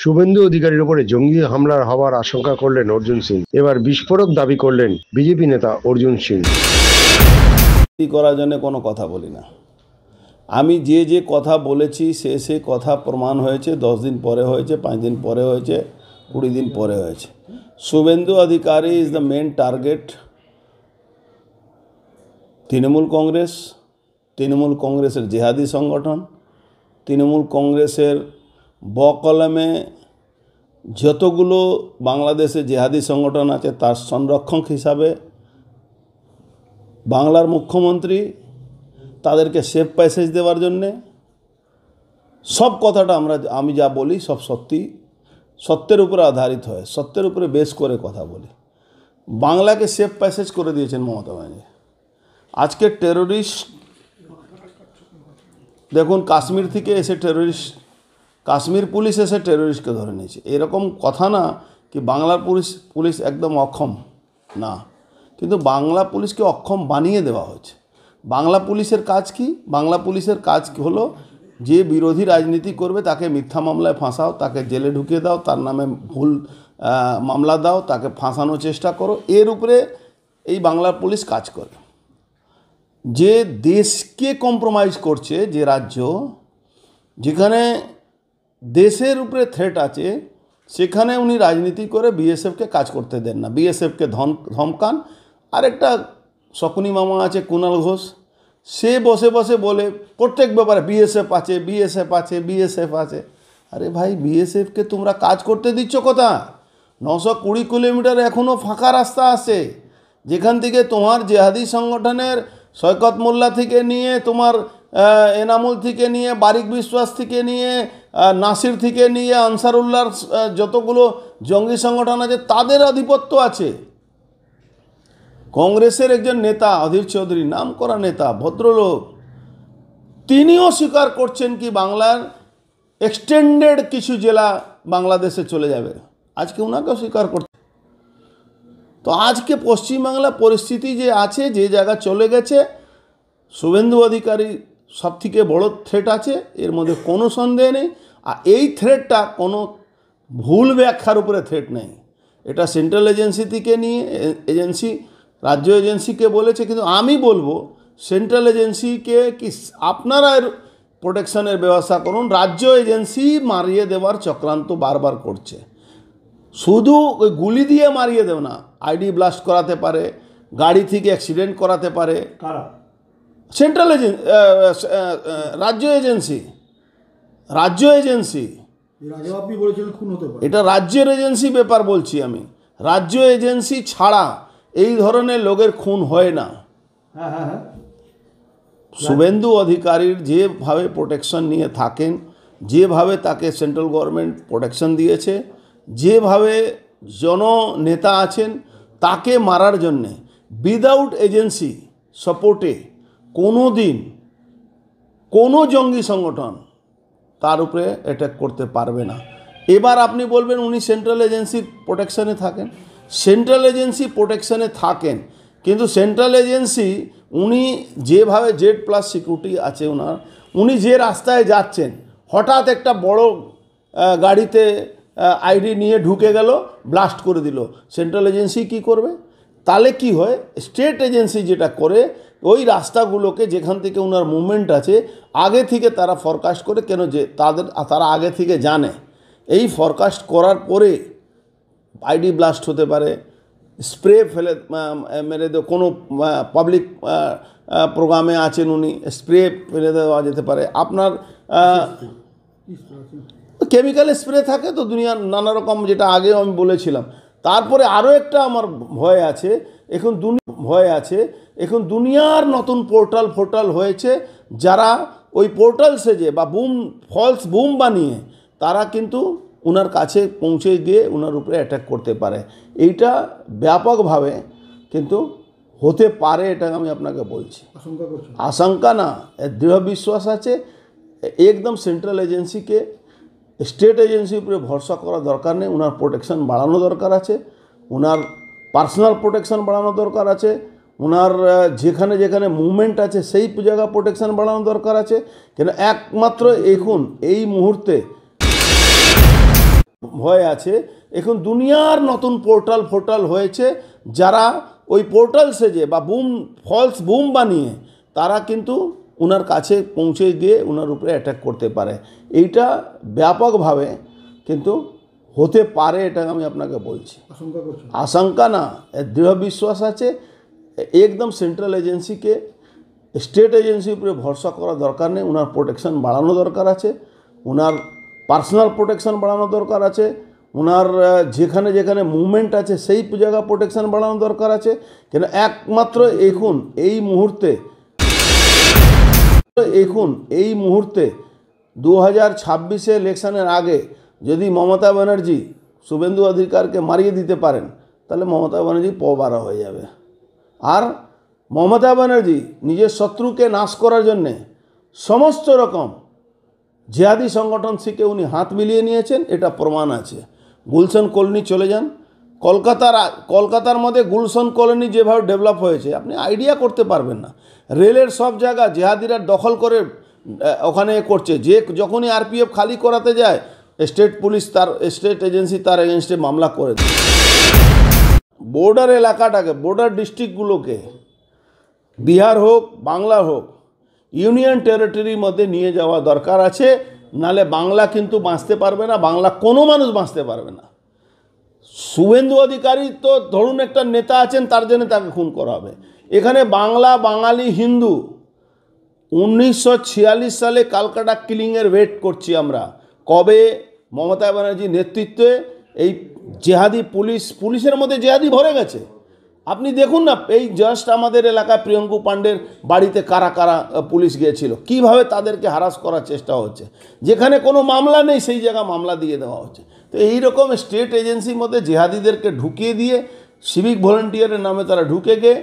শুভেন্দু অধিকারীর উপরে জঙ্গি হামলার হওয়ার আশঙ্কা করলেন অর্জুন সিং। এবার বিস্ফোরক দাবি করলেন বিজেপি নেতা অর্জুন সিং। করার জন্য কোনো কথা বলি না। আমি যে কথা বলেছি সে কথা প্রমাণ হয়েছে। 10 দিন পরে হয়েছে, 5 দিন পরে হয়েছে, 20 দিন পরে হয়েছে। Suvendu Adhikari is the main target Trinamool Congress, Trinamool কংগ্রেসের জেহাদি সংগঠন, তৃণমূল কংগ্রেসের বকলমে যতগুলো বাংলাদেশে জেহাদি সংগঠন আছে তার সংরক্ষক হিসাবে বাংলার মুখ্যমন্ত্রী তাদেরকে সেফ প্যাসেজ দেওয়ার জন্যে সব কথাটা আমি যা বলি সব সত্যের উপরে আধারিত হয়, সত্যের উপরে বেস করে কথা বলি। বাংলাকে সেফ প্যাসেজ করে দিয়েছেন মমতা ব্যানার্জি। আজকে টেরোরিস্ট দেখুন, কাশ্মীর থেকে এসে কাশ্মীর পুলিশ এসে টেরোরিস্টকে ধরে নিয়েছে। এরকম কথা না কি বাংলার পুলিশ একদম অক্ষম না, কিন্তু বাংলা পুলিশকে অক্ষম বানিয়ে দেওয়া হয়েছে। বাংলা পুলিশের কাজ কি? বাংলা পুলিশের কাজ হলো যে বিরোধী রাজনীতি করবে তাকে মিথ্যা মামলায় ফাঁসাও, তাকে জেলে ঢুকিয়ে দাও, তার নামে ভুল মামলা দাও, তাকে ফাঁসানোর চেষ্টা করো। এর উপরে এই বাংলার পুলিশ কাজ করে। যে দেশকে কম্প্রোমাইজ করছে, যে রাজ্য যেখানে দেশের উপরে থ্রেট আছে সেখানে উনি রাজনীতি করে বিএসএফকে কাজ করতে দেন না, বিএসএফকে ধমকান। আরেকটা শকুনি মামা আছে কুণাল ঘোষ, সে বসে বসে বলে প্রত্যেক ব্যাপারে বিএসএফ আছে, বিএসএফ আছে, বিএসএফ আছে। আরে ভাই, বিএসএফকে তোমরা কাজ করতে দিচ্ছ কোথা? 920 কিলোমিটার এখনও ফাঁকা রাস্তা আছে, যেখান থেকে তোমার জেহাদি সংগঠনের শওকত মোল্লা থেকে নিয়ে, তোমার এনামুল থেকে নিয়ে, বারিক বিশ্বাস থেকে নিয়ে, নাসির থেকে নিয়ে, আনসারুল্লাহর যতগুলো জঙ্গি সংগঠন আছে তাদের আধিপত্য আছে। কংগ্রেসের একজন নেতা অধীর চৌধুরী, নাম করা নেতা, ভদ্রলোক, তিনিও স্বীকার করছেন কি বাংলার এক্সটেন্ডেড কিছু জেলা বাংলাদেশে চলে যাবে। আজকে ওনাকেও স্বীকার করছে। তো আজকে পশ্চিমবাংলা পরিস্থিতি যে আছে, যে জায়গা চলে গেছে, শুভেন্দু অধিকারী সবথেকে বড় থ্রেট আছে, এর মধ্যে কোনো সন্দেহ নেই। আর এই থ্রেটটা কোনো ভুল ব্যাখ্যার উপরে থ্রেট নেই। এটা সেন্ট্রাল এজেন্সি থেকে নিয়ে রাজ্য এজেন্সিকে বলেছে, কিন্তু আমি বলবো সেন্ট্রাল এজেন্সিকে কি আপনারা এর প্রোটেকশনের ব্যবস্থা করুন। রাজ্য এজেন্সি মারিয়ে দেওয়ার চক্রান্ত বারবার করছে। শুধু ওই গুলি দিয়ে মারিয়ে দেও না, আইডি ব্লাস্ট করাতে পারে, গাড়ি থেকে অ্যাক্সিডেন্ট করাতে পারে। সেন্ট্রাল রাজ্য এজেন্সি এটা রাজ্যের এজেন্সি ব্যাপার বলছি আমি। রাজ্য এজেন্সি ছাড়া এই ধরনের লোকের খুন হয় না। শুভেন্দু অধিকারীর যেভাবে প্রোটেকশন নিয়ে থাকেন, যেভাবে তাকে সেন্ট্রাল গভর্নমেন্ট প্রোটেকশন দিয়েছে, যেভাবে জননেতা আছেন তাকে মারার জন্যে উইদাউট এজেন্সি সাপোর্টে কোনো দিন কোনো জঙ্গি সংগঠন তার উপরে অ্যাটাক করতে পারবে না। এবার আপনি বলবেন উনি সেন্ট্রাল এজেন্সির প্রোটেকশনে থাকেন, সেন্ট্রাল এজেন্সি প্রোটেকশনে থাকেন, কিন্তু সেন্ট্রাল এজেন্সি উনি যেভাবে Z+ সিকিউরিটি আছে ওনার, উনি যে রাস্তায় যাচ্ছেন হঠাৎ একটা বড় গাড়িতে আইডি নিয়ে ঢুকে গেল, ব্লাস্ট করে দিল, সেন্ট্রাল এজেন্সি কি করবে? তাহলে কি হয়, স্টেট এজেন্সি যেটা করে ওই রাস্তাগুলোকে যেখান থেকে ওনার মুভমেন্ট আছে আগে থেকে তারা ফরকাস্ট করে, কেন যে তারা আগে থেকে জানে এই ফরকাস্ট করার পরে আইডি ব্লাস্ট হতে পারে, স্প্রে ফেলে মেরে দেওয়া, কোনো পাবলিক প্রোগ্রামে আছেন উনি, স্প্রে ফেলে দেওয়া যেতে পারে, আপনার কেমিক্যাল স্প্রে থাকে তো দুনিয়ার নানা রকম, যেটা আগেও আমি বলেছিলাম। তারপরে আরও একটা আমার ভয় আছে, এখন দুনিয়ার নতুন পোর্টাল হয়েছে, যারা ওই পোর্টাল সেজে বা ফলস বুম বানিয়ে তারা কিন্তু ওনার কাছে পৌঁছে গিয়ে ওনার উপরে অ্যাটাক করতে পারে। এইটা ব্যাপকভাবে কিন্তু হতে পারে, এটা আমি আপনাকে বলছি। আশঙ্কা না, দৃঢ় বিশ্বাস আছে। একদম সেন্ট্রাল এজেন্সিকে স্টেট এজেন্সির উপরে ভরসা করা দরকার নেই। ওনার প্রোটেকশন বাড়ানো দরকার আছে, ওনার পার্সোনাল প্রোটেকশন বাড়ানো দরকার আছে, ওনার যেখানে যেখানে মুভমেন্ট আছে সেই জায়গা প্রোটেকশন বাড়ানো দরকার আছে। কেন একমাত্র এখন এই মুহূর্তে ভয় আছে। এখন দুনিয়ার নতুন পোর্টাল হয়েছে, যারা ওই পোর্টাল সেজে বা ফলস বুম বানিয়ে তারা কিন্তু ওনার কাছে পৌঁছে গিয়ে ওনার উপরে অ্যাটাক করতে পারে। এইটা ব্যাপকভাবে কিন্তু হতে পারে, এটা আমি আপনাকে বলছি। আশঙ্কা না, দৃঢ় বিশ্বাস আছে। একদম সেন্ট্রাল এজেন্সিকে স্টেট এজেন্সির উপরে ভরসা করা দরকার নেই। ওনার প্রোটেকশন বাড়ানো দরকার আছে, ওনার পার্সোনাল প্রোটেকশন বাড়ানো দরকার আছে, ওনার যেখানে যেখানে মুভমেন্ট আছে সেই জায়গা প্রোটেকশন বাড়ানো দরকার আছে। কেন একমাত্র এখন এই মুহূর্তে 2026 ইলেকশনের আগে যদি মমতা ব্যানার্জি শুভেন্দু অধিকারকে মারিয়ে দিতে পারেন, তাহলে মমতা ব্যানার্জি পবারা হয়ে যাবে। আর মমতা ব্যানার্জি নিজের শত্রুকে নাশ করার জন্যে সমস্ত রকম জিহাদি সংগঠন থেকে উনি হাত মিলিয়ে নিয়েছেন, এটা প্রমাণ আছে। গুলশান কলোনি চলে যান, কলকাতার মধ্যে গুলশান কলোনি যেভাবে ডেভেলপ হয়েছে আপনি আইডিয়া করতে পারবেন না। রেলের সব জায়গা জিহাদিরা দখল করে ওখানে করছে। যখনই আরপিএফ খালি করাতে যায়, স্টেট এজেন্সি তার এগেনস্টে মামলা করে দেয়। বর্ডার এলাকাটাকে, বর্ডার ডিস্ট্রিক্টগুলোকে, বিহার হোক বাংলা হোক, ইউনিয়ন টেরিটরির মধ্যে নিয়ে যাওয়া দরকার আছে। নালে বাংলা কিন্তু বাঁচতে পারবে না, বাংলা কোনো মানুষ বাঁচতে পারবে না। শুভেন্দু অধিকারী তো ধরুন একটা নেতা আছেন, তার জন্য তাকে খুন করা হবে। এখানে বাংলা, বাঙালি, হিন্দু 1946 সালে কালকাটা কিলিংয়ের ওয়েট করছি আমরা। কবে মমতা ব্যানার্জির নেতৃত্বে এই জেহাদি পুলিশের মধ্যে জেহাদি ভরে গেছে। আপনি দেখুন না, এই জাস্ট আমাদের এলাকায় প্রিয়ঙ্কু পাণ্ডের বাড়িতে কারা কারা পুলিশ গিয়েছিল, কিভাবে তাদেরকে হারাস করার চেষ্টা হচ্ছে। যেখানে কোনো মামলা নেই সেই জায়গা মামলা দিয়ে দেওয়া হচ্ছে। তো এইরকম স্টেট এজেন্সির মধ্যে জেহাদিদেরকে ঢুকিয়ে দিয়ে সিভিক ভলেন্টিয়ারের নামে তারা ঢুকে গিয়ে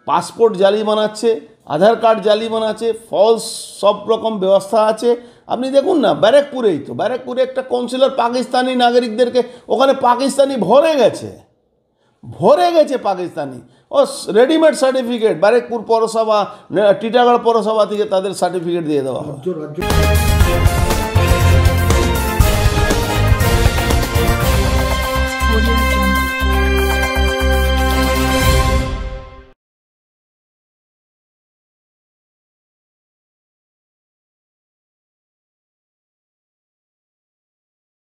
পাসপোর্ট জালি বানাচ্ছে, আধার কার্ড জালি বানাচ্ছে, ফলস সব রকম ব্যবস্থা আছে। আপনি দেখুন না, ব্যারাকপুরে একটা কাউন্সিলর পাকিস্তানি নাগরিকদেরকে, ওখানে পাকিস্তানি ভরে গেছে পাকিস্তানি। ও রেডিমেড সার্টিফিকেট ব্যারাকপুর পৌরসভা, টিটাগড় পৌরসভা থেকে তাদের সার্টিফিকেট দিয়ে দেওয়া হয়।